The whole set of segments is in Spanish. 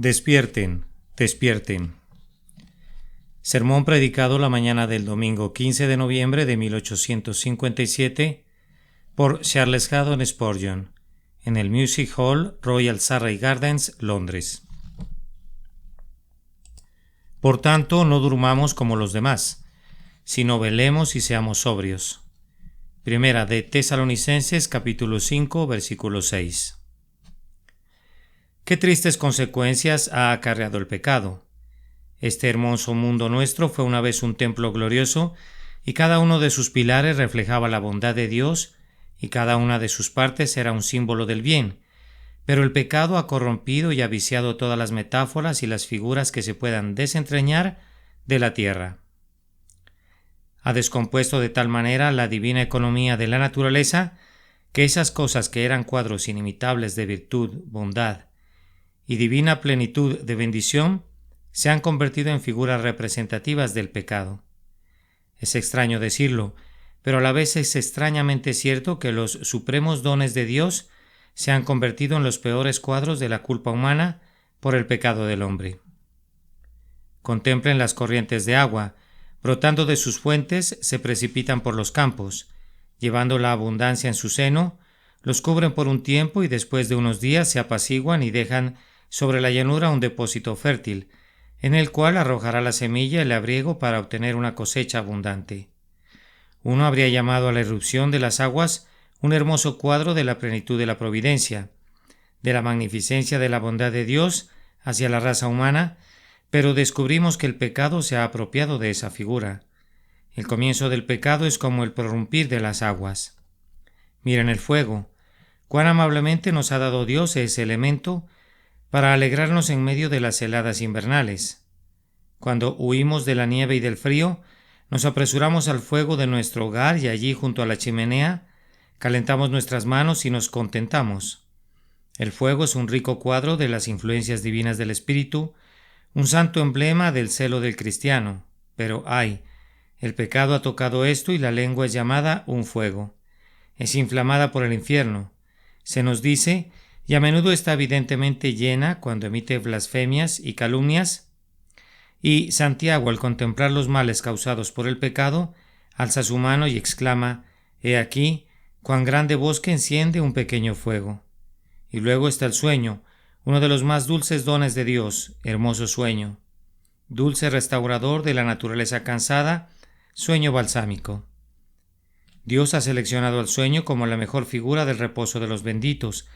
Despierten, despierten. Sermón predicado la mañana del domingo 15 de noviembre de 1857 por Charles Haddon Spurgeon en el Music Hall, Royal Surrey Gardens, Londres. Por tanto, no durmamos como los demás, sino velemos y seamos sobrios. Primera de Tesalonicenses capítulo 5, versículo 6. Qué tristes consecuencias ha acarreado el pecado. Este hermoso mundo nuestro fue una vez un templo glorioso y cada uno de sus pilares reflejaba la bondad de Dios y cada una de sus partes era un símbolo del bien. Pero el pecado ha corrompido y ha viciado todas las metáforas y las figuras que se puedan desentrañar de la tierra. Ha descompuesto de tal manera la divina economía de la naturaleza que esas cosas que eran cuadros inimitables de virtud, bondad y divina plenitud de bendición se han convertido en figuras representativas del pecado. Es extraño decirlo, pero a la vez es extrañamente cierto que los supremos dones de Dios se han convertido en los peores cuadros de la culpa humana por el pecado del hombre. Contemplen las corrientes de agua, brotando de sus fuentes se precipitan por los campos, llevando la abundancia en su seno, los cubren por un tiempo y después de unos días se apaciguan y dejan sobre la llanura un depósito fértil, en el cual arrojará la semilla el labriego para obtener una cosecha abundante. Uno habría llamado a la irrupción de las aguas un hermoso cuadro de la plenitud de la providencia, de la magnificencia de la bondad de Dios hacia la raza humana, pero descubrimos que el pecado se ha apropiado de esa figura. El comienzo del pecado es como el prorrumpir de las aguas. Miren el fuego. Cuán amablemente nos ha dado Dios ese elemento para alegrarnos en medio de las heladas invernales. Cuando huimos de la nieve y del frío, nos apresuramos al fuego de nuestro hogar y allí junto a la chimenea calentamos nuestras manos y nos contentamos. El fuego es un rico cuadro de las influencias divinas del Espíritu, un santo emblema del celo del cristiano. Pero ¡ay! El pecado ha tocado esto y la lengua es llamada un fuego. Es inflamada por el infierno. Se nos dice, y a menudo está evidentemente llena cuando emite blasfemias y calumnias, y Santiago, al contemplar los males causados por el pecado, alza su mano y exclama, «He aquí, cuán grande bosque enciende un pequeño fuego». Y luego está el sueño, uno de los más dulces dones de Dios, hermoso sueño. Dulce restaurador de la naturaleza cansada, sueño balsámico. Dios ha seleccionado el sueño como la mejor figura del reposo de los benditos.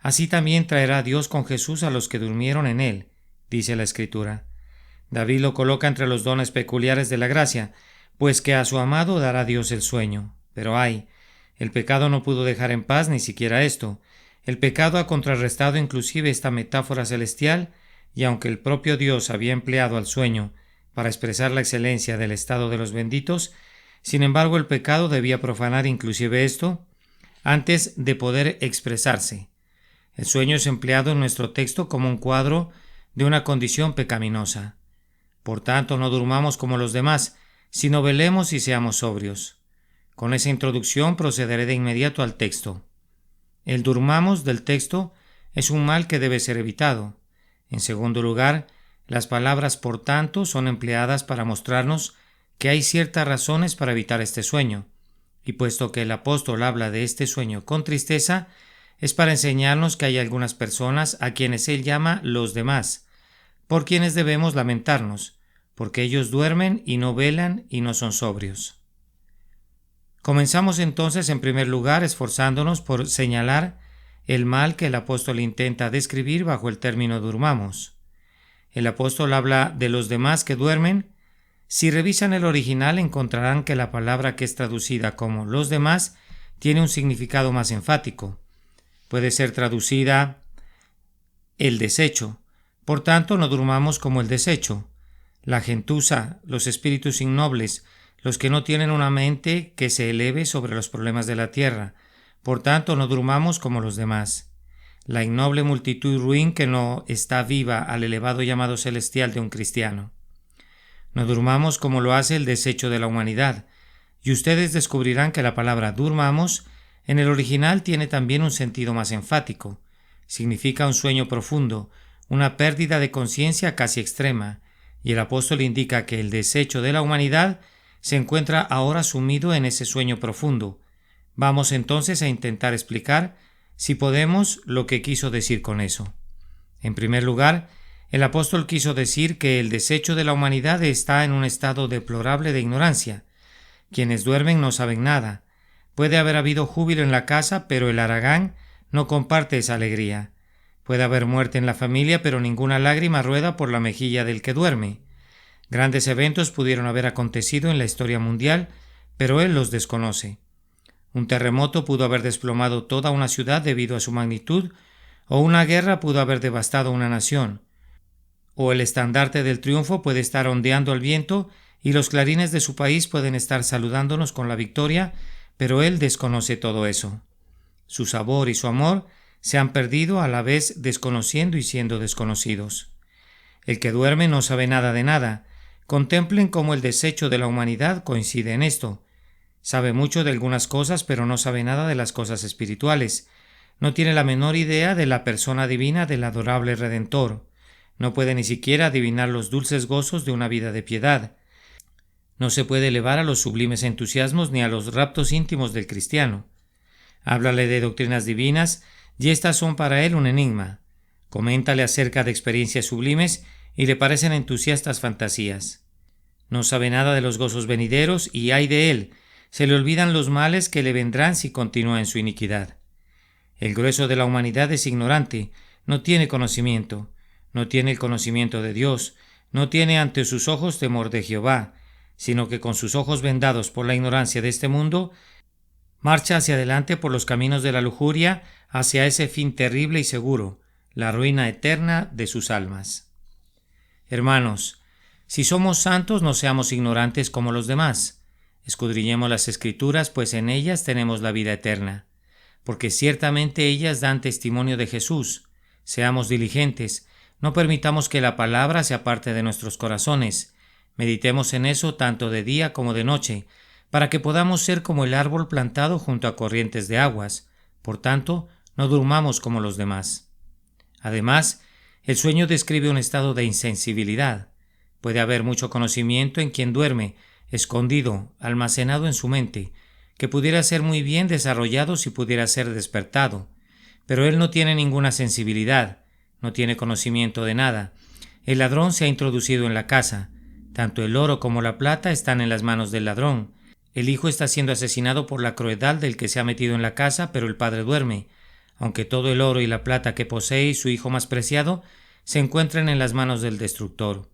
Así también traerá Dios con Jesús a los que durmieron en él, dice la Escritura. David lo coloca entre los dones peculiares de la gracia, pues que a su amado dará Dios el sueño. Pero ¡ay! El pecado no pudo dejar en paz ni siquiera esto. El pecado ha contrarrestado inclusive esta metáfora celestial, y aunque el propio Dios había empleado al sueño para expresar la excelencia del estado de los benditos, sin embargo el pecado debía profanar inclusive esto antes de poder expresarse. El sueño es empleado en nuestro texto como un cuadro de una condición pecaminosa. Por tanto, no durmamos como los demás, sino velemos y seamos sobrios. Con esa introducción procederé de inmediato al texto. El durmamos del texto es un mal que debe ser evitado. En segundo lugar, las palabras por tanto son empleadas para mostrarnos que hay ciertas razones para evitar este sueño, y puesto que el apóstol habla de este sueño con tristeza, es para enseñarnos que hay algunas personas a quienes él llama los demás, por quienes debemos lamentarnos, porque ellos duermen y no velan y no son sobrios. Comenzamos entonces en primer lugar esforzándonos por señalar el mal que el apóstol intenta describir bajo el término durmamos. El apóstol habla de los demás que duermen. Si revisan el original encontrarán que la palabra que es traducida como los demás tiene un significado más enfático. Puede ser traducida el desecho. Por tanto, no durmamos como el desecho. La gentuza, los espíritus innobles, los que no tienen una mente que se eleve sobre los problemas de la tierra. Por tanto, no durmamos como los demás. La innoble multitud ruin que no está viva al elevado llamado celestial de un cristiano. No durmamos como lo hace el desecho de la humanidad, y ustedes descubrirán que la palabra durmamos en el original tiene también un sentido más enfático. Significa un sueño profundo, una pérdida de conciencia casi extrema, y el apóstol indica que el desecho de la humanidad se encuentra ahora sumido en ese sueño profundo. Vamos entonces a intentar explicar, si podemos, lo que quiso decir con eso. En primer lugar, el apóstol quiso decir que el desecho de la humanidad está en un estado deplorable de ignorancia. Quienes duermen no saben nada. Puede haber habido júbilo en la casa, pero el haragán no comparte esa alegría. Puede haber muerte en la familia, pero ninguna lágrima rueda por la mejilla del que duerme. Grandes eventos pudieron haber acontecido en la historia mundial, pero él los desconoce. Un terremoto pudo haber desplomado toda una ciudad debido a su magnitud, o una guerra pudo haber devastado una nación. O el estandarte del triunfo puede estar ondeando al viento y los clarines de su país pueden estar saludándonos con la victoria, pero él desconoce todo eso. Su sabor y su amor se han perdido a la vez desconociendo y siendo desconocidos. El que duerme no sabe nada de nada. Contemplen cómo el desecho de la humanidad coincide en esto. Sabe mucho de algunas cosas, pero no sabe nada de las cosas espirituales. No tiene la menor idea de la persona divina del adorable Redentor. No puede ni siquiera adivinar los dulces gozos de una vida de piedad. No se puede elevar a los sublimes entusiasmos ni a los raptos íntimos del cristiano. Háblale de doctrinas divinas y éstas son para él un enigma. Coméntale acerca de experiencias sublimes y le parecen entusiastas fantasías. No sabe nada de los gozos venideros y ay de él, se le olvidan los males que le vendrán si continúa en su iniquidad. El grueso de la humanidad es ignorante, no tiene conocimiento, no tiene el conocimiento de Dios, no tiene ante sus ojos temor de Jehová, sino que con sus ojos vendados por la ignorancia de este mundo, marcha hacia adelante por los caminos de la lujuria, hacia ese fin terrible y seguro, la ruina eterna de sus almas. Hermanos, si somos santos, no seamos ignorantes como los demás. Escudriñemos las Escrituras, pues en ellas tenemos la vida eterna, porque ciertamente ellas dan testimonio de Jesús. Seamos diligentes, no permitamos que la palabra se aparte de nuestros corazones. Meditemos en eso tanto de día como de noche, para que podamos ser como el árbol plantado junto a corrientes de aguas. Por tanto, no durmamos como los demás. Además, el sueño describe un estado de insensibilidad. Puede haber mucho conocimiento en quien duerme, escondido, almacenado en su mente, que pudiera ser muy bien desarrollado si pudiera ser despertado, pero él no tiene ninguna sensibilidad, no tiene conocimiento de nada. El ladrón se ha introducido en la casa, tanto el oro como la plata están en las manos del ladrón. El hijo está siendo asesinado por la crueldad del que se ha metido en la casa, pero el padre duerme, aunque todo el oro y la plata que posee y su hijo más preciado se encuentran en las manos del destructor.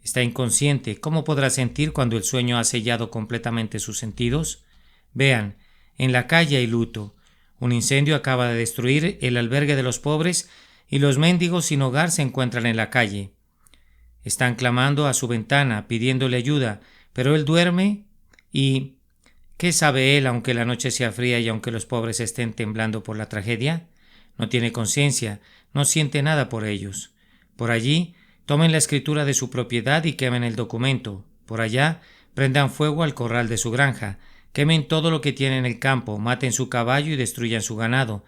Está inconsciente, ¿cómo podrá sentir cuando el sueño ha sellado completamente sus sentidos? Vean, en la calle hay luto. Un incendio acaba de destruir el albergue de los pobres y los mendigos sin hogar se encuentran en la calle. Están clamando a su ventana, pidiéndole ayuda, pero él duerme y... ¿qué sabe él aunque la noche sea fría y aunque los pobres estén temblando por la tragedia? No tiene conciencia, no siente nada por ellos. Por allí, tomen la escritura de su propiedad y quemen el documento. Por allá, prendan fuego al corral de su granja, quemen todo lo que tiene en el campo, maten su caballo y destruyan su ganado.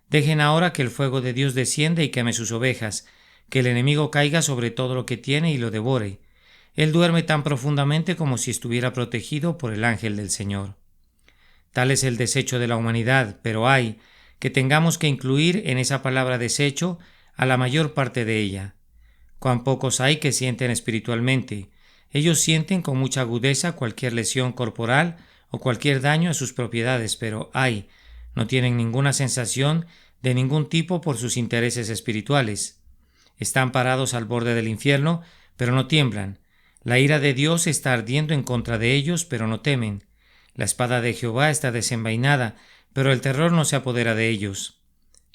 Dejen ahora que el fuego de Dios descienda y queme sus ovejas, que el enemigo caiga sobre todo lo que tiene y lo devore. Él duerme tan profundamente como si estuviera protegido por el ángel del Señor. Tal es el desecho de la humanidad, pero hay que tengamos que incluir en esa palabra desecho a la mayor parte de ella. Cuán pocos hay que sienten espiritualmente. Ellos sienten con mucha agudeza cualquier lesión corporal o cualquier daño a sus propiedades, pero no tienen ninguna sensación de ningún tipo por sus intereses espirituales. Están parados al borde del infierno, pero no tiemblan. La ira de Dios está ardiendo en contra de ellos, pero no temen. La espada de Jehová está desenvainada, pero el terror no se apodera de ellos.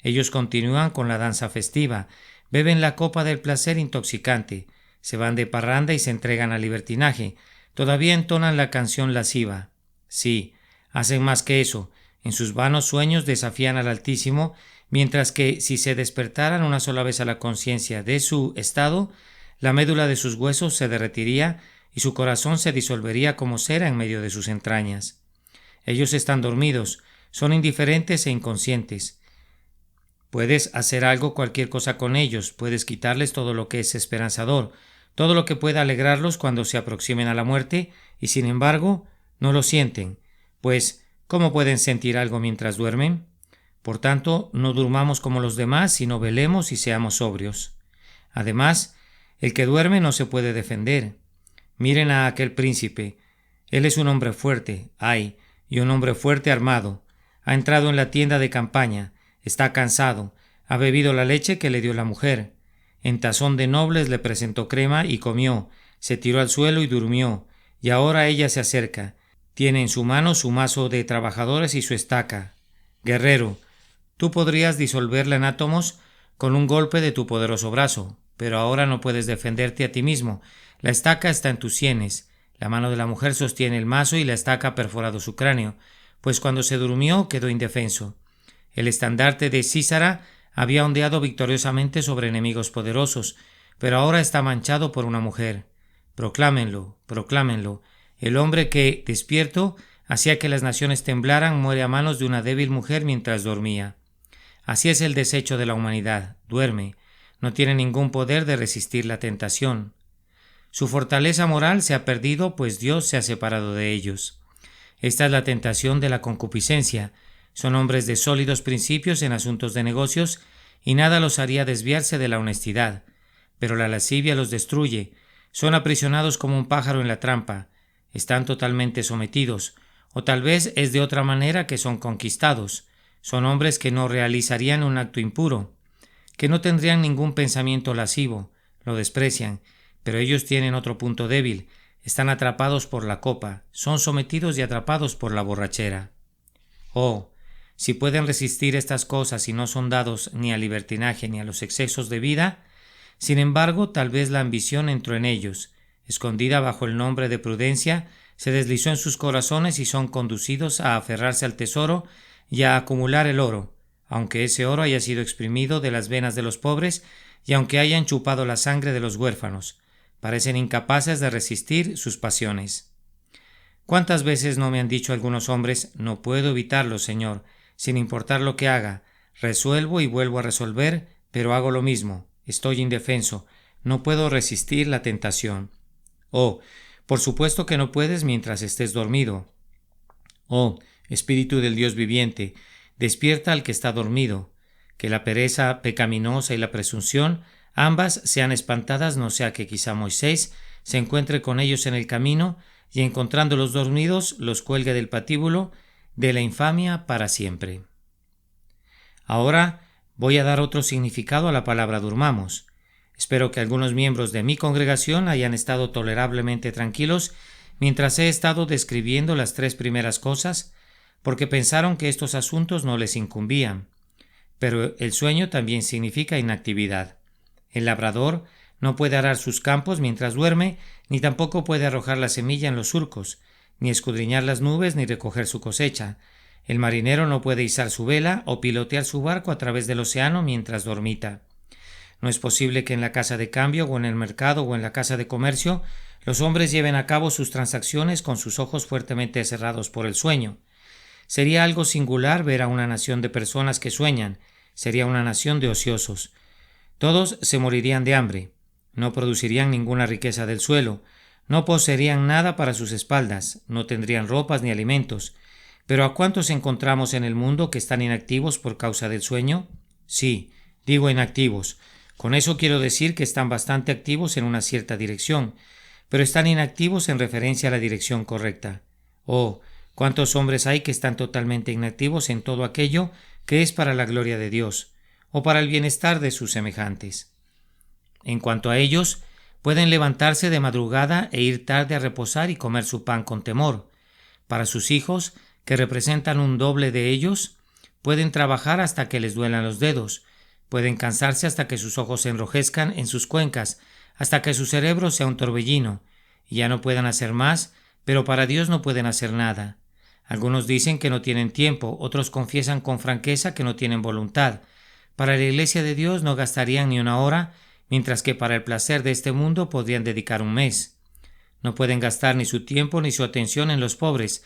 Ellos continúan con la danza festiva, beben la copa del placer intoxicante, se van de parranda y se entregan al libertinaje, todavía entonan la canción lasciva. Sí, hacen más que eso, en sus vanos sueños desafían al Altísimo, mientras que si se despertaran una sola vez a la conciencia de su estado, la médula de sus huesos se derretiría y su corazón se disolvería como cera en medio de sus entrañas. Ellos están dormidos, son indiferentes e inconscientes. Puedes hacer algo, cualquier cosa con ellos, puedes quitarles todo lo que es esperanzador, todo lo que pueda alegrarlos cuando se aproximen a la muerte, y sin embargo, no lo sienten, pues ¿cómo pueden sentir algo mientras duermen? Por tanto, no durmamos como los demás, sino velemos y seamos sobrios. Además, el que duerme no se puede defender. Miren a aquel príncipe. Él es un hombre fuerte, y un hombre fuerte armado. Ha entrado en la tienda de campaña, está cansado, ha bebido la leche que le dio la mujer. En tazón de nobles le presentó crema y comió, se tiró al suelo y durmió, y ahora ella se acerca. Tiene en su mano su mazo de trabajadores y su estaca. Guerrero, tú podrías disolverla en átomos con un golpe de tu poderoso brazo, pero ahora no puedes defenderte a ti mismo. La estaca está en tus sienes. La mano de la mujer sostiene el mazo y la estaca ha perforado su cráneo, pues cuando se durmió quedó indefenso. El estandarte de Sísara había ondeado victoriosamente sobre enemigos poderosos, pero ahora está manchado por una mujer. Proclámenlo, proclámenlo. El hombre que, despierto, hacía que las naciones temblaran, muere a manos de una débil mujer mientras dormía. Así es el desecho de la humanidad, duerme, no tiene ningún poder de resistir la tentación. Su fortaleza moral se ha perdido, pues Dios se ha separado de ellos. Esta es la tentación de la concupiscencia. Son hombres de sólidos principios en asuntos de negocios y nada los haría desviarse de la honestidad. Pero la lascivia los destruye. Son aprisionados como un pájaro en la trampa. Están totalmente sometidos. O tal vez es de otra manera que son conquistados. Son hombres que no realizarían un acto impuro, que no tendrían ningún pensamiento lascivo. Lo desprecian. Pero ellos tienen otro punto débil. Están atrapados por la copa. Son sometidos y atrapados por la borrachera. Oh, si pueden resistir estas cosas y no son dados ni al libertinaje ni a los excesos de vida, sin embargo, tal vez la ambición entró en ellos, escondida bajo el nombre de prudencia, se deslizó en sus corazones y son conducidos a aferrarse al tesoro y a acumular el oro, aunque ese oro haya sido exprimido de las venas de los pobres y aunque hayan chupado la sangre de los huérfanos. Parecen incapaces de resistir sus pasiones. ¿Cuántas veces no me han dicho algunos hombres: no puedo evitarlo, Señor, sin importar lo que haga, resuelvo y vuelvo a resolver, pero hago lo mismo, estoy indefenso, no puedo resistir la tentación? Oh, por supuesto que no puedes mientras estés dormido. Oh, Espíritu del Dios viviente, despierta al que está dormido, que la pereza pecaminosa y la presunción ambas sean espantadas, no sea que quizá Moisés se encuentre con ellos en el camino y encontrándolos dormidos los cuelgue del patíbulo de la infamia para siempre. Ahora voy a dar otro significado a la palabra durmamos. Espero que algunos miembros de mi congregación hayan estado tolerablemente tranquilos mientras he estado describiendo las tres primeras cosas, porque pensaron que estos asuntos no les incumbían. Pero el sueño también significa inactividad. El labrador no puede arar sus campos mientras duerme, ni tampoco puede arrojar la semilla en los surcos, ni escudriñar las nubes, ni recoger su cosecha. El marinero no puede izar su vela o pilotear su barco a través del océano mientras dormita. No es posible que en la casa de cambio o en el mercado o en la casa de comercio los hombres lleven a cabo sus transacciones con sus ojos fuertemente cerrados por el sueño. Sería algo singular ver a una nación de personas que sueñan. Sería una nación de ociosos. Todos se morirían de hambre. No producirían ninguna riqueza del suelo. No poseerían nada para sus espaldas. No tendrían ropas ni alimentos. ¿Pero a cuántos encontramos en el mundo que están inactivos por causa del sueño? Sí, digo inactivos. Con eso quiero decir que están bastante activos en una cierta dirección, pero están inactivos en referencia a la dirección correcta. Oh, cuántos hombres hay que están totalmente inactivos en todo aquello que es para la gloria de Dios, o para el bienestar de sus semejantes. En cuanto a ellos, pueden levantarse de madrugada e ir tarde a reposar y comer su pan con temor. Para sus hijos, que representan un doble de ellos, pueden trabajar hasta que les duelan los dedos, pueden cansarse hasta que sus ojos se enrojezcan en sus cuencas, hasta que su cerebro sea un torbellino, y ya no puedan hacer más, pero para Dios no pueden hacer nada. Algunos dicen que no tienen tiempo, otros confiesan con franqueza que no tienen voluntad. Para la Iglesia de Dios no gastarían ni una hora, mientras que para el placer de este mundo podrían dedicar un mes. No pueden gastar ni su tiempo ni su atención en los pobres.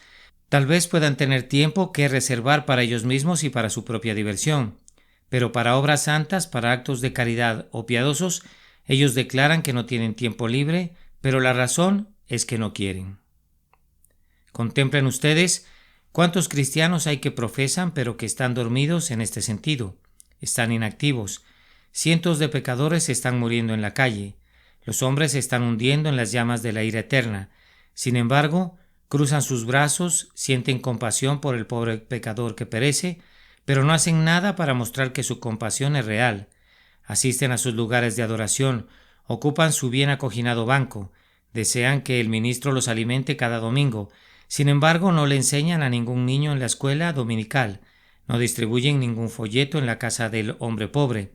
Tal vez puedan tener tiempo que reservar para ellos mismos y para su propia diversión. pero para obras santas, para actos de caridad o piadosos, ellos declaran que no tienen tiempo libre, pero la razón es que no quieren. Contemplen ustedes cuántos cristianos hay que profesan pero que están dormidos en este sentido, están inactivos. Cientos de pecadores están muriendo en la calle. Los hombres se están hundiendo en las llamas de la ira eterna. Sin embargo, cruzan sus brazos, sienten compasión por el pobre pecador que perece, pero no hacen nada para mostrar que su compasión es real. Asisten a sus lugares de adoración, ocupan su bien acoginado banco, desean que el ministro los alimente cada domingo. Sin embargo, no le enseñan a ningún niño en la escuela dominical, no distribuyen ningún folleto en la casa del hombre pobre,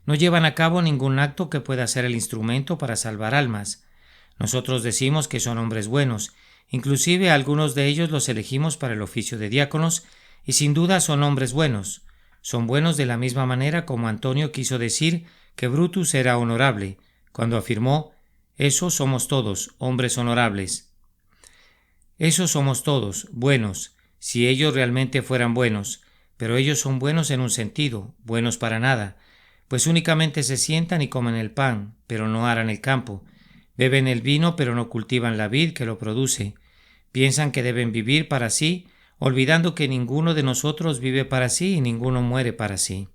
no llevan a cabo ningún acto que pueda ser el instrumento para salvar almas. Nosotros decimos que son hombres buenos, inclusive algunos de ellos los elegimos para el oficio de diáconos, y sin duda son hombres buenos. Son buenos de la misma manera como Antonio quiso decir que Brutus era honorable, cuando afirmó: «Esos somos todos, hombres honorables». Esos somos todos, buenos, si ellos realmente fueran buenos, pero ellos son buenos en un sentido, buenos para nada, pues únicamente se sientan y comen el pan, pero no aran el campo, beben el vino, pero no cultivan la vid que lo produce, piensan que deben vivir para sí, olvidando que ninguno de nosotros vive para sí y ninguno muere para sí.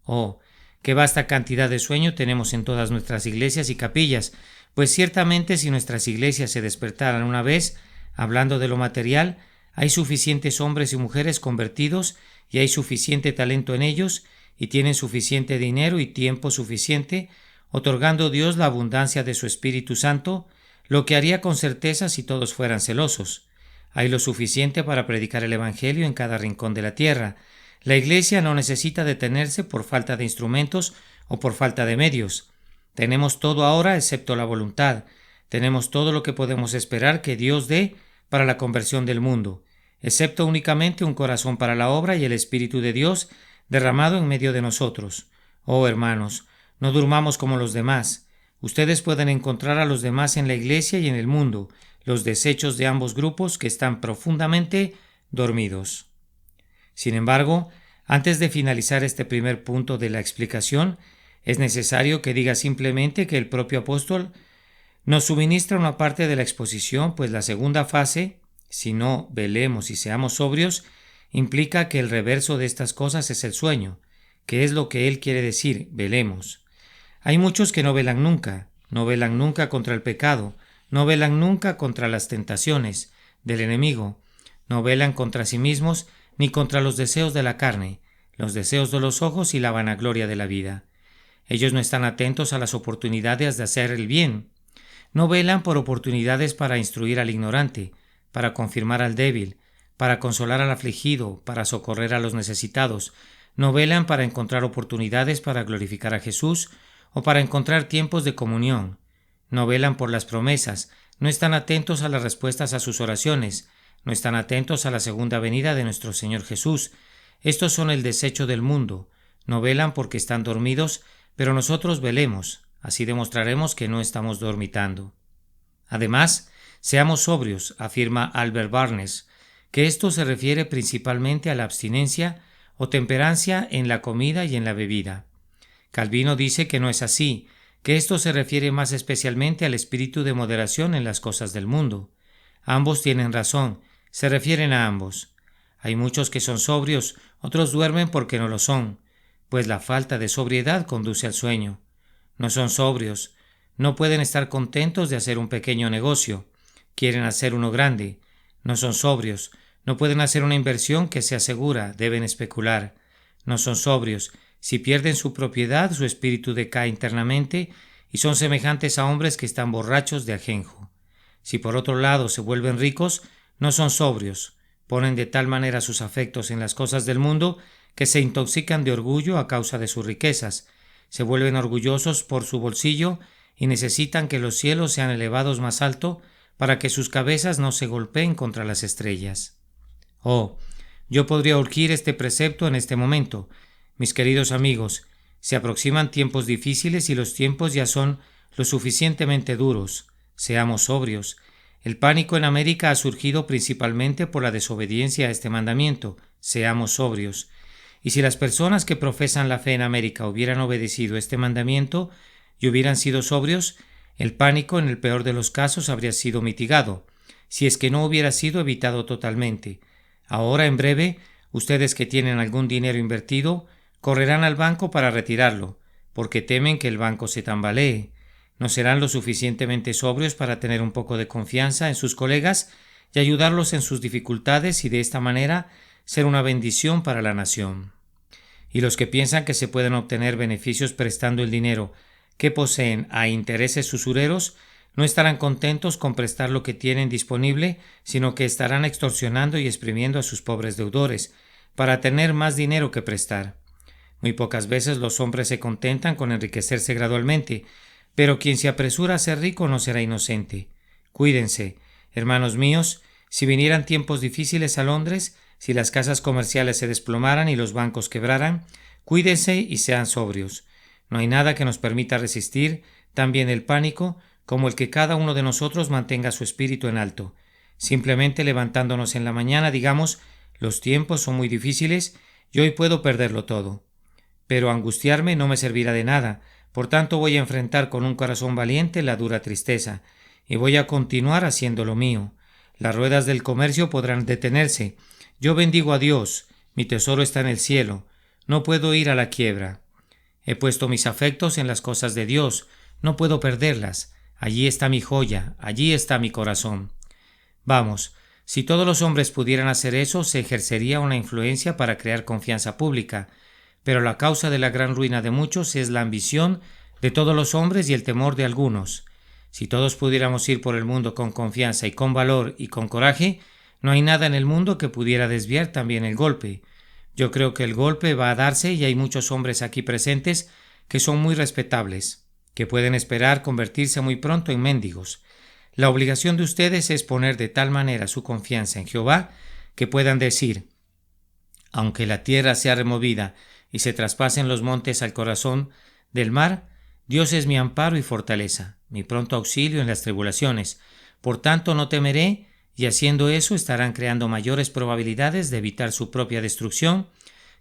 Oh, qué vasta cantidad de sueño tenemos en todas nuestras iglesias y capillas, pues ciertamente si nuestras iglesias se despertaran una vez, hablando de lo material, hay suficientes hombres y mujeres convertidos y hay suficiente talento en ellos y tienen suficiente dinero y tiempo suficiente, otorgando Dios la abundancia de su Espíritu Santo, lo que haría con certeza si todos fueran celosos. Hay lo suficiente para predicar el Evangelio en cada rincón de la tierra. La Iglesia no necesita detenerse por falta de instrumentos o por falta de medios. Tenemos todo ahora excepto la voluntad. Tenemos todo lo que podemos esperar que Dios dé para la conversión del mundo, excepto únicamente un corazón para la obra y el Espíritu de Dios derramado en medio de nosotros. Oh hermanos, no durmamos como los demás. Ustedes pueden encontrar a los demás en la Iglesia y en el mundo, los desechos de ambos grupos que están profundamente dormidos. Sin embargo, antes de finalizar este primer punto de la explicación, es necesario que diga simplemente que el propio apóstol nos suministra una parte de la exposición, pues la segunda fase, si no velemos y seamos sobrios, implica que el reverso de estas cosas es el sueño, que es lo que él quiere decir, velemos. Hay muchos que no velan nunca contra el pecado, no velan nunca contra las tentaciones del enemigo, no velan contra sí mismos ni contra los deseos de la carne, los deseos de los ojos y la vanagloria de la vida. Ellos no están atentos a las oportunidades de hacer el bien, no velan por oportunidades para instruir al ignorante, para confirmar al débil, para consolar al afligido, para socorrer a los necesitados, no velan para encontrar oportunidades para glorificar a Jesús o para encontrar tiempos de comunión, no velan por las promesas, no están atentos a las respuestas a sus oraciones, no están atentos a la segunda venida de nuestro Señor Jesús. Estos son el desecho del mundo, no velan porque están dormidos, pero nosotros velemos, así demostraremos que no estamos dormitando. Además, seamos sobrios, afirma Albert Barnes, que esto se refiere principalmente a la abstinencia o temperancia en la comida y en la bebida. Calvino dice que no es así, que esto se refiere más especialmente al espíritu de moderación en las cosas del mundo. Ambos tienen razón, se refieren a ambos. Hay muchos que son sobrios, otros duermen porque no lo son, pues la falta de sobriedad conduce al sueño. No son sobrios, no pueden estar contentos de hacer un pequeño negocio, quieren hacer uno grande. No son sobrios, no pueden hacer una inversión que sea segura, deben especular. No son sobrios, si pierden su propiedad, su espíritu decae internamente y son semejantes a hombres que están borrachos de ajenjo. Si por otro lado se vuelven ricos, no son sobrios, ponen de tal manera sus afectos en las cosas del mundo que se intoxican de orgullo a causa de sus riquezas, se vuelven orgullosos por su bolsillo y necesitan que los cielos sean elevados más alto para que sus cabezas no se golpeen contra las estrellas. Oh, yo podría urgir este precepto en este momento. Mis queridos amigos, se aproximan tiempos difíciles y los tiempos ya son lo suficientemente duros. Seamos sobrios. El pánico en América ha surgido principalmente por la desobediencia a este mandamiento. Seamos sobrios. Y si las personas que profesan la fe en América hubieran obedecido este mandamiento y hubieran sido sobrios, el pánico en el peor de los casos habría sido mitigado, si es que no hubiera sido evitado totalmente. Ahora, en breve, ustedes que tienen algún dinero invertido, correrán al banco para retirarlo, porque temen que el banco se tambalee. No serán lo suficientemente sobrios para tener un poco de confianza en sus colegas y ayudarlos en sus dificultades y de esta manera ser una bendición para la nación. Y los que piensan que se pueden obtener beneficios prestando el dinero que poseen a intereses usureros, no estarán contentos con prestar lo que tienen disponible, sino que estarán extorsionando y exprimiendo a sus pobres deudores para tener más dinero que prestar. Muy pocas veces los hombres se contentan con enriquecerse gradualmente, pero quien se apresura a ser rico no será inocente. Cuídense, hermanos míos, si vinieran tiempos difíciles a Londres, si las casas comerciales se desplomaran y los bancos quebraran, cuídense y sean sobrios. No hay nada que nos permita resistir tan bien el pánico como el que cada uno de nosotros mantenga su espíritu en alto. Simplemente levantándonos en la mañana digamos: los tiempos son muy difíciles y hoy puedo perderlo todo. Pero angustiarme no me servirá de nada, por tanto voy a enfrentar con un corazón valiente la dura tristeza, y voy a continuar haciendo lo mío. Las ruedas del comercio podrán detenerse. Yo bendigo a Dios, mi tesoro está en el cielo, no puedo ir a la quiebra. He puesto mis afectos en las cosas de Dios, no puedo perderlas. Allí está mi joya, allí está mi corazón. Vamos, si todos los hombres pudieran hacer eso, se ejercería una influencia para crear confianza pública, pero la causa de la gran ruina de muchos es la ambición de todos los hombres y el temor de algunos. Si todos pudiéramos ir por el mundo con confianza y con valor y con coraje, no hay nada en el mundo que pudiera desviar también el golpe. Yo creo que el golpe va a darse y hay muchos hombres aquí presentes que son muy respetables, que pueden esperar convertirse muy pronto en mendigos. La obligación de ustedes es poner de tal manera su confianza en Jehová que puedan decir: aunque la tierra sea removida y se traspasen los montes al corazón del mar, Dios es mi amparo y fortaleza, mi pronto auxilio en las tribulaciones. Por tanto no temeré, y haciendo eso estarán creando mayores probabilidades de evitar su propia destrucción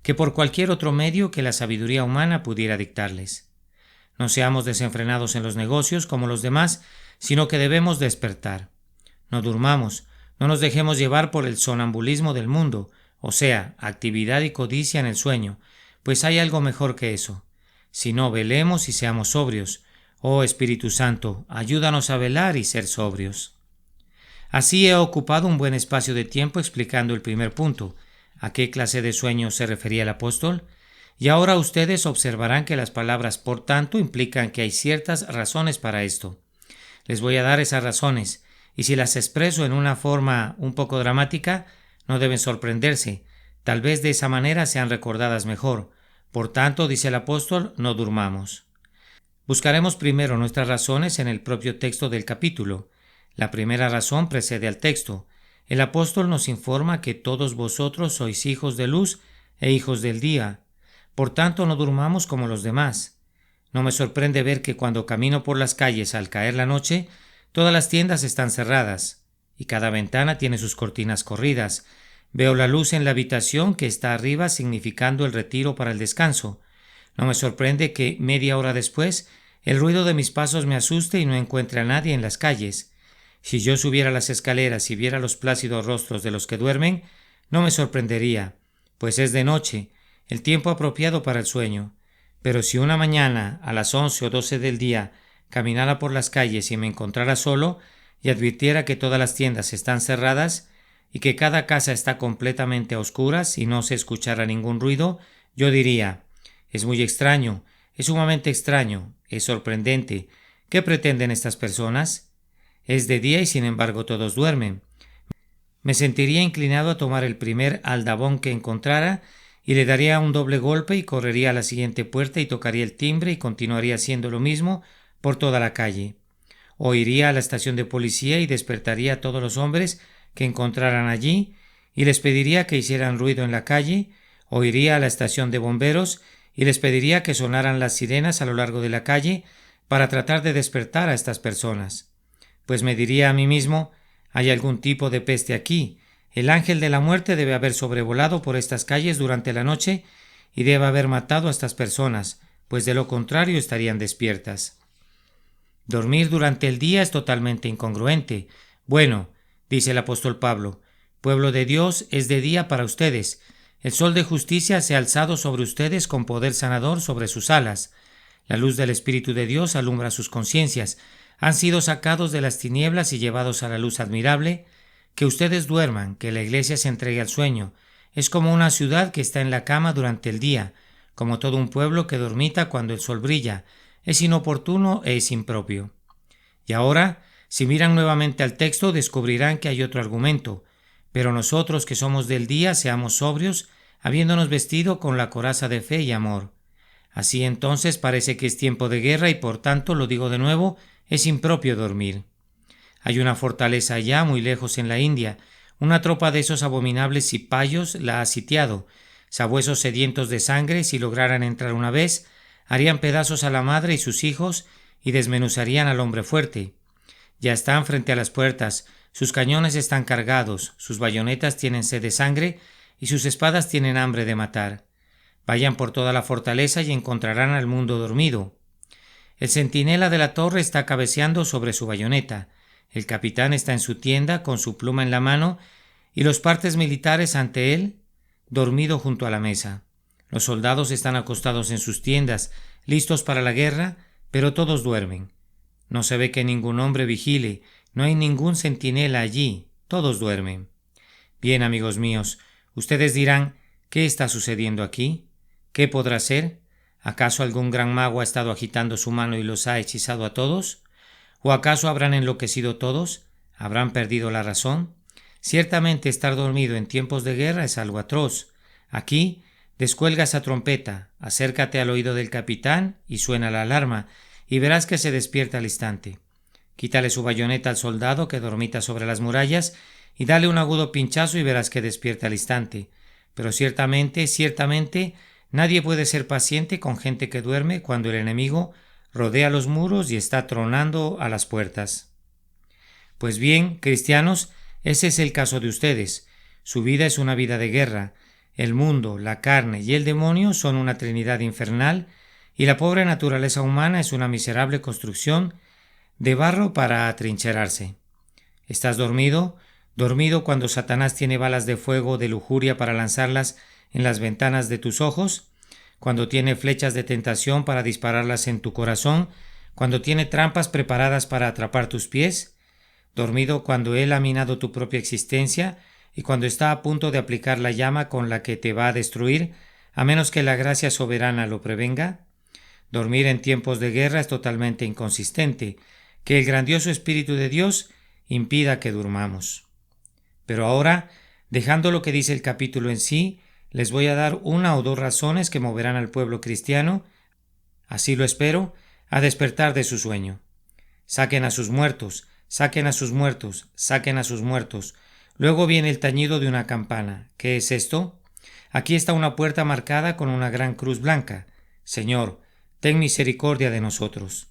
que por cualquier otro medio que la sabiduría humana pudiera dictarles. No seamos desenfrenados en los negocios como los demás, sino que debemos despertar. No durmamos, no nos dejemos llevar por el sonambulismo del mundo, o sea, actividad y codicia en el sueño, pues hay algo mejor que eso. Si no, velemos y seamos sobrios. Oh Espíritu Santo, ayúdanos a velar y ser sobrios. Así he ocupado un buen espacio de tiempo explicando el primer punto, a qué clase de sueño se refería el apóstol, y ahora ustedes observarán que las palabras por tanto implican que hay ciertas razones para esto. Les voy a dar esas razones, y si las expreso en una forma un poco dramática, no deben sorprenderse, tal vez de esa manera sean recordadas mejor. Por tanto, dice el apóstol, no durmamos. Buscaremos primero nuestras razones en el propio texto del capítulo. La primera razón precede al texto. El apóstol nos informa que todos vosotros sois hijos de luz e hijos del día. Por tanto, no durmamos como los demás. No me sorprende ver que cuando camino por las calles al caer la noche, todas las tiendas están cerradas y cada ventana tiene sus cortinas corridas. Veo la luz en la habitación que está arriba, significando el retiro para el descanso. No me sorprende que media hora después el ruido de mis pasos me asuste y no encuentre a nadie en las calles. Si yo subiera las escaleras y viera los plácidos rostros de los que duermen, no me sorprendería, pues es de noche, el tiempo apropiado para el sueño. Pero si una mañana, a las 11 o 12 del día, caminara por las calles y me encontrara solo y advirtiera que todas las tiendas están cerradas y que cada casa está completamente a oscuras y no se escuchara ningún ruido, yo diría: es muy extraño, es sumamente extraño, es sorprendente. ¿Qué pretenden estas personas? Es de día y sin embargo todos duermen. Me sentiría inclinado a tomar el primer aldabón que encontrara y le daría un doble golpe y correría a la siguiente puerta y tocaría el timbre y continuaría haciendo lo mismo por toda la calle. O iría a la estación de policía y despertaría a todos los hombres que encontraran allí y les pediría que hicieran ruido en la calle, o iría a la estación de bomberos y les pediría que sonaran las sirenas a lo largo de la calle para tratar de despertar a estas personas. Pues me diría a mí mismo: hay algún tipo de peste aquí, el ángel de la muerte debe haber sobrevolado por estas calles durante la noche y debe haber matado a estas personas, pues de lo contrario estarían despiertas. Dormir durante el día es totalmente incongruente. Bueno, dice el apóstol Pablo, pueblo de Dios, es de día para ustedes. El sol de justicia se ha alzado sobre ustedes con poder sanador sobre sus alas. La luz del Espíritu de Dios alumbra sus conciencias. Han sido sacados de las tinieblas y llevados a la luz admirable. Que ustedes duerman, que la iglesia se entregue al sueño. Es como una ciudad que está en la cama durante el día, como todo un pueblo que dormita cuando el sol brilla. Es inoportuno e es impropio. Y ahora, si miran nuevamente al texto, descubrirán que hay otro argumento. Pero nosotros que somos del día, seamos sobrios, habiéndonos vestido con la coraza de fe y amor. Así entonces parece que es tiempo de guerra y por tanto, lo digo de nuevo, es impropio dormir. Hay una fortaleza allá muy lejos en la India. Una tropa de esos abominables cipayos la ha sitiado. Sabuesos sedientos de sangre, si lograran entrar una vez, harían pedazos a la madre y sus hijos y desmenuzarían al hombre fuerte. Ya están frente a las puertas, sus cañones están cargados, sus bayonetas tienen sed de sangre y sus espadas tienen hambre de matar. Vayan por toda la fortaleza y encontrarán al mundo dormido. El centinela de la torre está cabeceando sobre su bayoneta. El capitán está en su tienda con su pluma en la mano y los partes militares ante él, dormido junto a la mesa. Los soldados están acostados en sus tiendas, listos para la guerra, pero todos duermen. No se ve que ningún hombre vigile, no hay ningún centinela allí, todos duermen. Bien, amigos míos, ustedes dirán, ¿qué está sucediendo aquí? ¿Qué podrá ser? ¿Acaso algún gran mago ha estado agitando su mano y los ha hechizado a todos? ¿O acaso habrán enloquecido todos? ¿Habrán perdido la razón? Ciertamente estar dormido en tiempos de guerra es algo atroz. Aquí, descuelga esa trompeta, acércate al oído del capitán y suena la alarma, y verás que se despierta al instante. Quítale su bayoneta al soldado que dormita sobre las murallas y dale un agudo pinchazo y verás que despierta al instante. Pero ciertamente, nadie puede ser paciente con gente que duerme cuando el enemigo rodea los muros y está tronando a las puertas. Pues bien, cristianos, ese es el caso de ustedes. Su vida es una vida de guerra. El mundo, la carne y el demonio son una trinidad infernal y la pobre naturaleza humana es una miserable construcción de barro para atrincherarse. ¿Estás dormido? ¿Dormido cuando Satanás tiene balas de fuego de lujuria para lanzarlas en las ventanas de tus ojos? ¿Cuando tiene flechas de tentación para dispararlas en tu corazón? ¿Cuando tiene trampas preparadas para atrapar tus pies? ¿Dormido cuando él ha minado tu propia existencia y cuando está a punto de aplicar la llama con la que te va a destruir, a menos que la gracia soberana lo prevenga? Dormir en tiempos de guerra es totalmente inconsistente. Que el grandioso Espíritu de Dios impida que durmamos. Pero ahora, dejando lo que dice el capítulo en sí, les voy a dar una o dos razones que moverán al pueblo cristiano, así lo espero, a despertar de su sueño. Saquen a sus muertos, saquen a sus muertos, saquen a sus muertos. Luego viene el tañido de una campana. ¿Qué es esto? Aquí está una puerta marcada con una gran cruz blanca. Señor, ten misericordia de nosotros.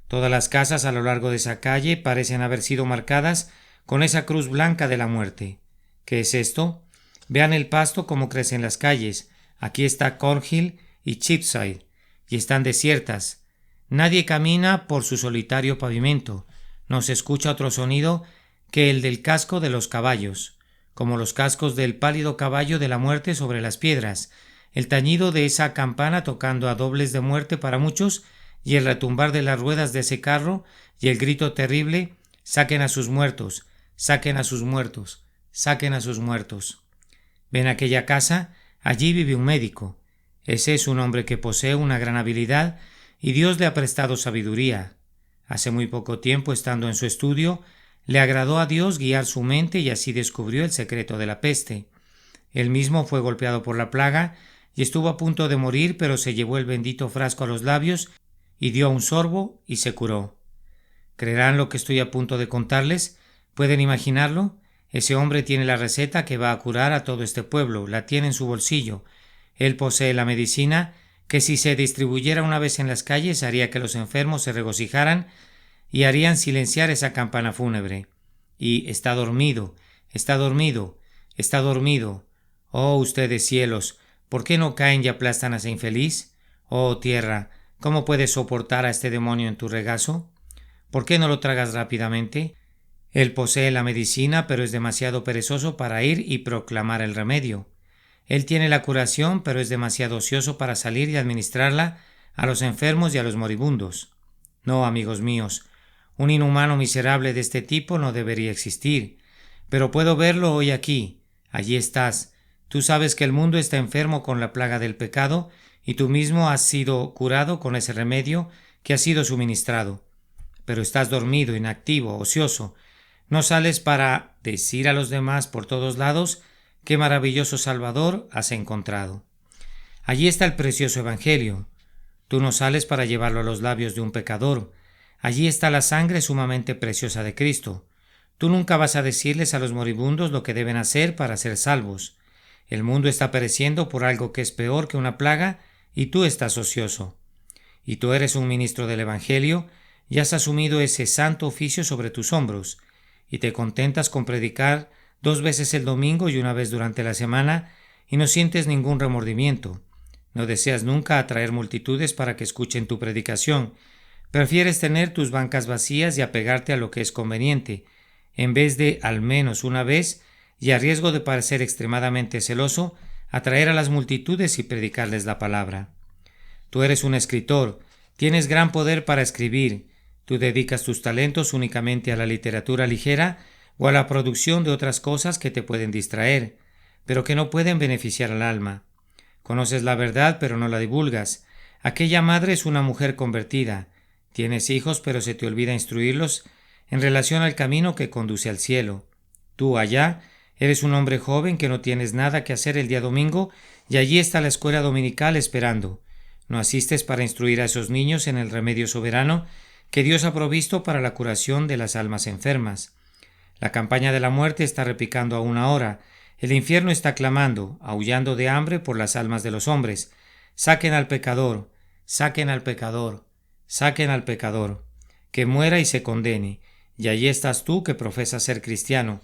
Todas las casas a lo largo de esa calle parecen haber sido marcadas con esa cruz blanca de la muerte. ¿Qué es esto? Vean el pasto como crece en las calles. Aquí está Cornhill y Cheapside, y están desiertas. Nadie camina por su solitario pavimento. No se escucha otro sonido que el del casco de los caballos, como los cascos del pálido caballo de la muerte sobre las piedras, el tañido de esa campana tocando a dobles de muerte para muchos, y el retumbar de las ruedas de ese carro, y el grito terrible: saquen a sus muertos, saquen a sus muertos, saquen a sus muertos. ¿Ven aquella casa? Allí vive un médico. Ese es un hombre que posee una gran habilidad y Dios le ha prestado sabiduría. Hace muy poco tiempo, estando en su estudio, le agradó a Dios guiar su mente y así descubrió el secreto de la peste. Él mismo fue golpeado por la plaga y estuvo a punto de morir, pero se llevó el bendito frasco a los labios y dio un sorbo y se curó. ¿Creerán lo que estoy a punto de contarles? ¿Pueden imaginarlo? Ese hombre tiene la receta que va a curar a todo este pueblo, la tiene en su bolsillo. Él posee la medicina que, si se distribuyera una vez en las calles, haría que los enfermos se regocijaran y harían silenciar esa campana fúnebre. Y está dormido, está dormido, está dormido. Oh, ustedes cielos, ¿Por qué no caen y aplastan a ese infeliz? Oh tierra, ¿cómo puedes soportar a este demonio en tu regazo? ¿Por qué no lo tragas rápidamente? Él posee la medicina, pero es demasiado perezoso para ir y proclamar el remedio. Él tiene la curación, pero es demasiado ocioso para salir y administrarla a los enfermos y a los moribundos. No, amigos míos, un inhumano miserable de este tipo no debería existir. Pero puedo verlo hoy aquí. Allí estás. Tú sabes que el mundo está enfermo con la plaga del pecado y tú mismo has sido curado con ese remedio que ha sido suministrado. Pero estás dormido, inactivo, ocioso. No sales para decir a los demás por todos lados qué maravilloso Salvador has encontrado. Allí está el precioso Evangelio. Tú no sales para llevarlo a los labios de un pecador. Allí está la sangre sumamente preciosa de Cristo. Tú nunca vas a decirles a los moribundos lo que deben hacer para ser salvos. El mundo está pereciendo por algo que es peor que una plaga y tú estás ocioso. Y tú eres un ministro del Evangelio y has asumido ese santo oficio sobre tus hombros y te contentas con predicar 2 veces el domingo y una vez durante la semana y no sientes ningún remordimiento. No deseas nunca atraer multitudes para que escuchen tu predicación. Prefieres tener tus bancas vacías y apegarte a lo que es conveniente, en vez de, al menos una vez, y a riesgo de parecer extremadamente celoso, atraer a las multitudes y predicarles la palabra. Tú eres un escritor, tienes gran poder para escribir. Tú dedicas tus talentos únicamente a la literatura ligera o a la producción de otras cosas que te pueden distraer, pero que no pueden beneficiar al alma. Conoces la verdad, pero no la divulgas. Aquella madre es una mujer convertida. Tienes hijos, pero se te olvida instruirlos en relación al camino que conduce al cielo. Tú allá eres un hombre joven que no tienes nada que hacer el día domingo y allí está la escuela dominical esperando. No asistes para instruir a esos niños en el remedio soberano que Dios ha provisto para la curación de las almas enfermas. La campaña de la muerte está repicando aún ahora. El infierno está clamando, aullando de hambre por las almas de los hombres. Saquen al pecador, saquen al pecador, saquen al pecador, que muera y se condene. Y allí estás tú que profesas ser cristiano,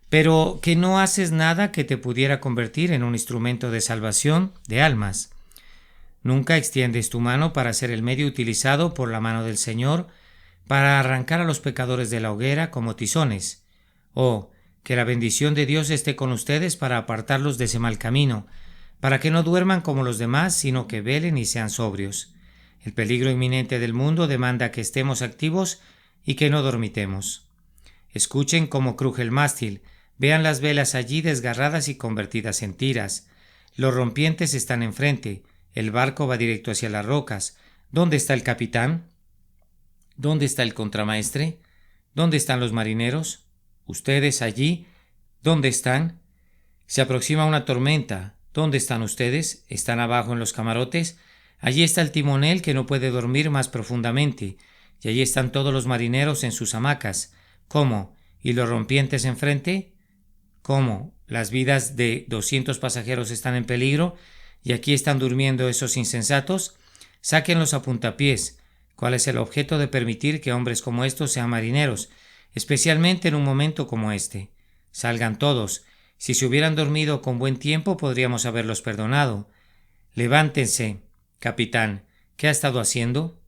pero que no haces nada que te pudiera convertir en un instrumento de salvación de almas. Nunca extiendes tu mano para ser el medio utilizado por la mano del Señor para arrancar a los pecadores de la hoguera como tizones. Oh, que la bendición de Dios esté con ustedes para apartarlos de ese mal camino, para que no duerman como los demás, sino que velen y sean sobrios. El peligro inminente del mundo demanda que estemos activos y que no dormitemos. Escuchen cómo cruje el mástil, vean las velas allí desgarradas y convertidas en tiras. Los rompientes están enfrente, el barco va directo hacia las rocas. ¿Dónde está el capitán? ¿Dónde está el contramaestre? ¿Dónde están los marineros? ¿Ustedes allí? ¿Dónde están? Se aproxima una tormenta. ¿Dónde están ustedes? ¿Están abajo en los camarotes? Allí está el timonel que no puede dormir más profundamente, y allí están todos los marineros en sus hamacas. ¿Cómo? ¿Y los rompientes enfrente? ¿Cómo? Las vidas de 200 pasajeros están en peligro, y aquí están durmiendo esos insensatos. Sáquenlos a puntapiés. ¿Cuál es el objeto de permitir que hombres como estos sean marineros, especialmente en un momento como este? Salgan todos. Si se hubieran dormido con buen tiempo, podríamos haberlos perdonado. Levántense, capitán. ¿Qué ha estado haciendo?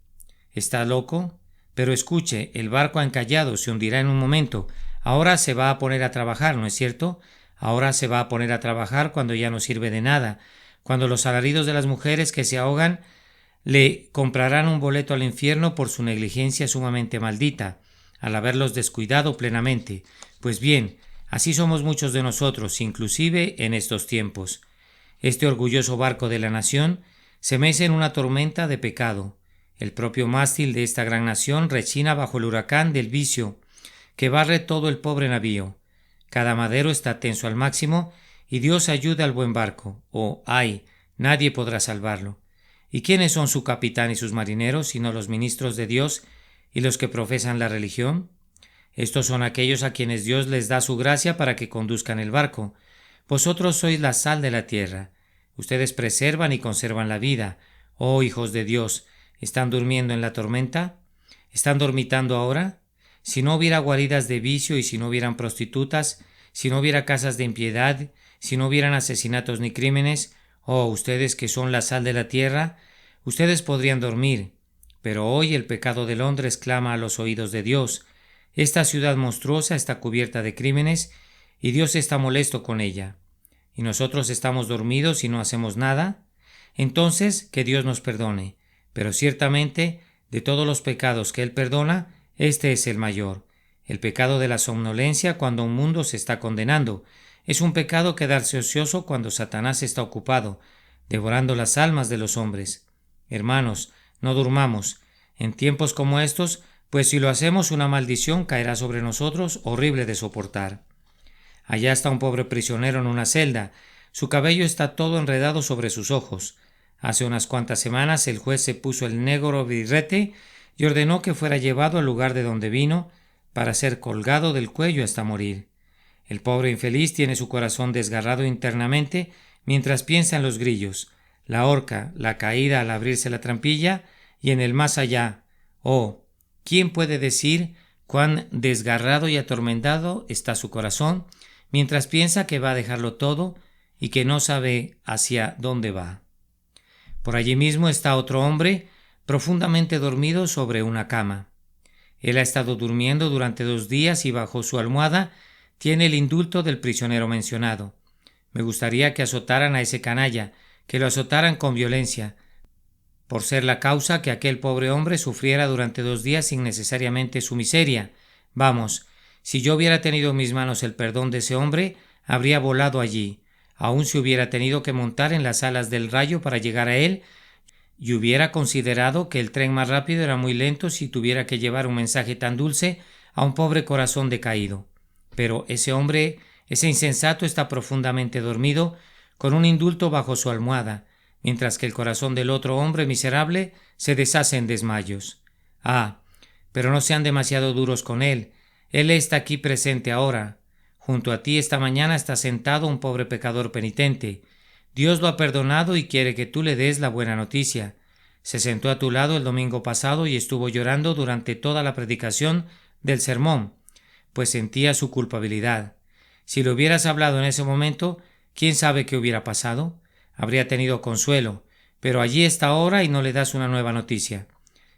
¿Está loco? Pero escuche, el barco ha encallado, se hundirá en un momento. Ahora se va a poner a trabajar, ¿no es cierto? Ahora se va a poner a trabajar cuando ya no sirve de nada, cuando los alaridos de las mujeres que se ahogan le comprarán un boleto al infierno por su negligencia sumamente maldita, al haberlos descuidado plenamente. Pues bien, así somos muchos de nosotros, inclusive en estos tiempos. Este orgulloso barco de la nación se mece en una tormenta de pecado. El propio mástil de esta gran nación rechina bajo el huracán del vicio que barre todo el pobre navío. Cada madero está tenso al máximo y Dios ayuda al buen barco. Oh, ay, nadie podrá salvarlo. ¿Y quiénes son su capitán y sus marineros, sino los ministros de Dios y los que profesan la religión? Estos son aquellos a quienes Dios les da su gracia para que conduzcan el barco. Vosotros sois la sal de la tierra. Ustedes preservan y conservan la vida. Oh, hijos de Dios, ¿están durmiendo en la tormenta? ¿Están dormitando ahora? Si no hubiera guaridas de vicio y si no hubieran prostitutas, si no hubiera casas de impiedad, si no hubieran asesinatos ni crímenes, Oh, ustedes que son la sal de la tierra, ustedes podrían dormir, pero hoy el pecado de Londres clama a los oídos de Dios. Esta ciudad monstruosa está cubierta de crímenes y Dios está molesto con ella. ¿Y nosotros estamos dormidos y no hacemos nada? Entonces, que Dios nos perdone. Pero ciertamente, de todos los pecados que Él perdona, este es el mayor. El pecado de la somnolencia cuando un mundo se está condenando. Es un pecado quedarse ocioso cuando Satanás está ocupado, devorando las almas de los hombres. Hermanos, no durmamos. En tiempos como estos, pues si lo hacemos, una maldición caerá sobre nosotros, horrible de soportar. Allá está un pobre prisionero en una celda. Su cabello está todo enredado sobre sus ojos. Hace unas cuantas semanas el juez se puso el negro birrete y ordenó que fuera llevado al lugar de donde vino para ser colgado del cuello hasta morir. El pobre infeliz tiene su corazón desgarrado internamente mientras piensa en los grillos, la horca, la caída al abrirse la trampilla y en el más allá. Oh, ¿quién puede decir cuán desgarrado y atormentado está su corazón mientras piensa que va a dejarlo todo y que no sabe hacia dónde va? Por allí mismo está otro hombre profundamente dormido sobre una cama. Él ha estado durmiendo durante 2 días y bajo su almohada tiene el indulto del prisionero mencionado. Me gustaría que azotaran a ese canalla, que lo azotaran con violencia, por ser la causa que aquel pobre hombre sufriera durante 2 días innecesariamente su miseria. Vamos, si yo hubiera tenido en mis manos el perdón de ese hombre, habría volado allí, aun si hubiera tenido que montar en las alas del rayo para llegar a él, y hubiera considerado que el tren más rápido era muy lento si tuviera que llevar un mensaje tan dulce a un pobre corazón decaído. Pero ese hombre, ese insensato, está profundamente dormido, con un indulto bajo su almohada, mientras que el corazón del otro hombre miserable se deshace en desmayos. Ah, pero no sean demasiado duros con él. Él está aquí presente ahora. Junto a ti esta mañana está sentado un pobre pecador penitente. Dios lo ha perdonado y quiere que tú le des la buena noticia. Se sentó a tu lado el domingo pasado y estuvo llorando durante toda la predicación del sermón, pues sentía su culpabilidad. Si le hubieras hablado en ese momento, ¿quién sabe qué hubiera pasado? Habría tenido consuelo, pero allí está ahora y no le das una nueva noticia.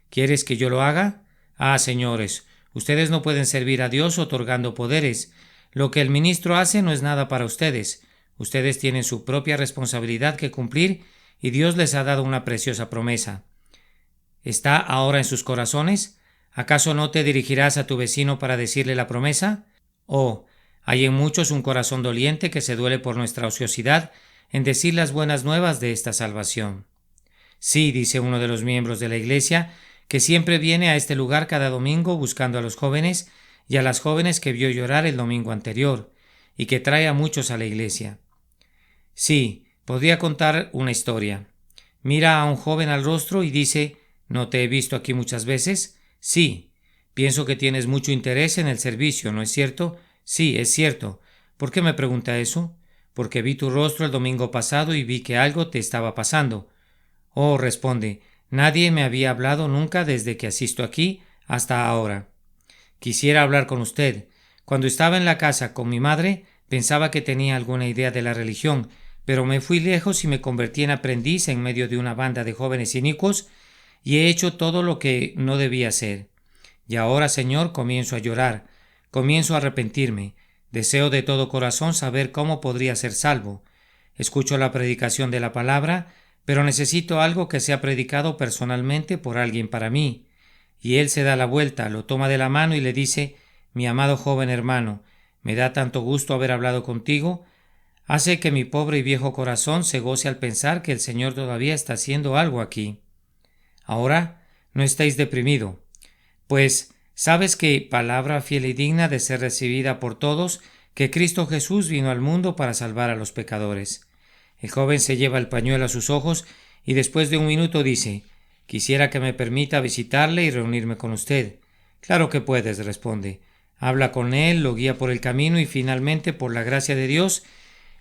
¿Quieres que yo lo haga? Ah, señores, ustedes no pueden servir a Dios otorgando poderes. Lo que el ministro hace no es nada para ustedes. Ustedes tienen su propia responsabilidad que cumplir y Dios les ha dado una preciosa promesa. ¿Está ahora en sus corazones? ¿Acaso no te dirigirás a tu vecino para decirle la promesa? Oh, hay en muchos un corazón doliente que se duele por nuestra ociosidad en decir las buenas nuevas de esta salvación. Sí, dice uno de los miembros de la iglesia, que siempre viene a este lugar cada domingo buscando a los jóvenes y a las jóvenes que vio llorar el domingo anterior, y que trae a muchos a la iglesia. Sí, podría contar una historia. Mira a un joven al rostro y dice: ¿no te he visto aquí muchas veces? Sí. Pienso que tienes mucho interés en el servicio, ¿no es cierto? Sí, es cierto. ¿Por qué me pregunta eso? Porque vi tu rostro el domingo pasado y vi que algo te estaba pasando. Oh, responde, nadie me había hablado nunca desde que asisto aquí hasta ahora. Quisiera hablar con usted. Cuando estaba en la casa con mi madre, pensaba que tenía alguna idea de la religión, pero me fui lejos y me convertí en aprendiz en medio de una banda de jóvenes inicuos y he hecho todo lo que no debía hacer. Y ahora, Señor, comienzo a llorar, comienzo a arrepentirme. Deseo de todo corazón saber cómo podría ser salvo. Escucho la predicación de la palabra, pero necesito algo que sea predicado personalmente por alguien para mí. Y él se da la vuelta, lo toma de la mano y le dice: mi amado joven hermano, me da tanto gusto haber hablado contigo. Hace que mi pobre y viejo corazón se goce al pensar que el Señor todavía está haciendo algo aquí. Ahora no estáis deprimido, pues sabes que palabra fiel y digna de ser recibida por todos, que Cristo Jesús vino al mundo para salvar a los pecadores. El joven se lleva el pañuelo a sus ojos y después de un minuto dice: quisiera que me permita visitarle y reunirme con usted. Claro que puedes, responde. Habla con él, lo guía por el camino y finalmente, por la gracia de Dios,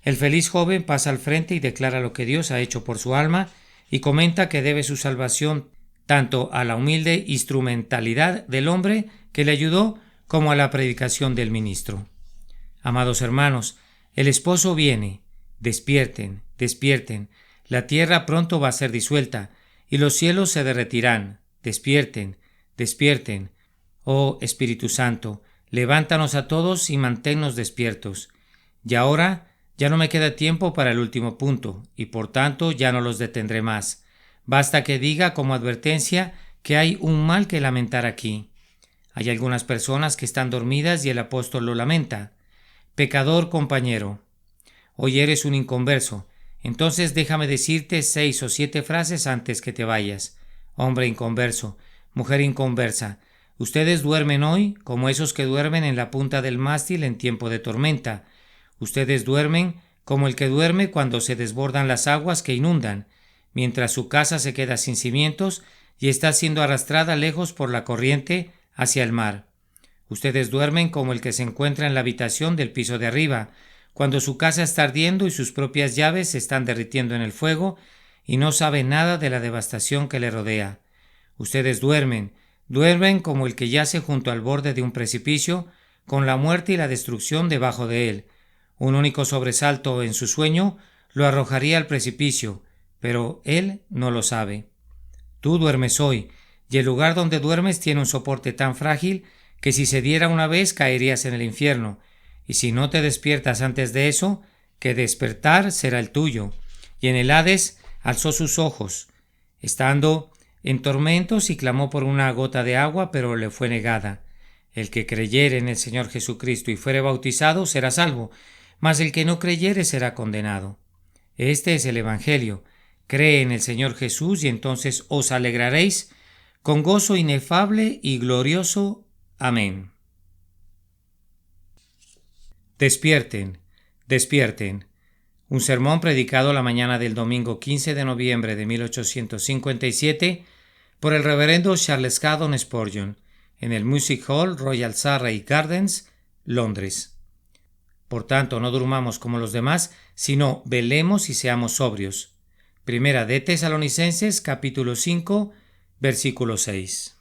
el feliz joven pasa al frente y declara lo que Dios ha hecho por su alma y comenta que debe su salvación tanto a la humilde instrumentalidad del hombre que le ayudó como a la predicación del ministro. Amados hermanos, el esposo viene. Despierten, despierten. La tierra pronto va a ser disuelta, y los cielos se derretirán. Despierten, despierten. Oh Espíritu Santo, levántanos a todos y manténnos despiertos. Y ahora ya no me queda tiempo para el último punto, y por tanto ya no los detendré más. Basta que diga como advertencia que hay un mal que lamentar aquí. Hay algunas personas que están dormidas y el apóstol lo lamenta. Pecador compañero, hoy eres un inconverso, entonces déjame decirte 6 o 7 frases antes que te vayas. Hombre inconverso, mujer inconversa, ustedes duermen hoy como esos que duermen en la punta del mástil en tiempo de tormenta. Ustedes duermen como el que duerme cuando se desbordan las aguas que inundan, mientras su casa se queda sin cimientos y está siendo arrastrada lejos por la corriente hacia el mar. Ustedes duermen como el que se encuentra en la habitación del piso de arriba, cuando su casa está ardiendo y sus propias llaves se están derritiendo en el fuego y no sabe nada de la devastación que le rodea. Ustedes duermen como el que yace junto al borde de un precipicio, con la muerte y la destrucción debajo de él. Un único sobresalto en su sueño lo arrojaría al precipicio, pero él no lo sabe. Tú duermes hoy, y el lugar donde duermes tiene un soporte tan frágil que si se diera una vez caerías en el infierno, y si no te despiertas antes de eso, que despertar será el tuyo. Y en el Hades alzó sus ojos, estando en tormentos, y clamó por una gota de agua, pero le fue negada. El que creyere en el Señor Jesucristo y fuere bautizado será salvo, mas el que no creyere será condenado. Este es el Evangelio. Cree en el Señor Jesús y entonces os alegraréis con gozo inefable y glorioso. Amén. Despierten, despierten. Un sermón predicado la mañana del domingo 15 de noviembre de 1857 por el reverendo Charles Haddon Spurgeon en el Music Hall Royal Surrey Gardens, Londres. Por tanto, no durmamos como los demás, sino velemos y seamos sobrios. Primera de Tesalonicenses, capítulo 5, versículo 6.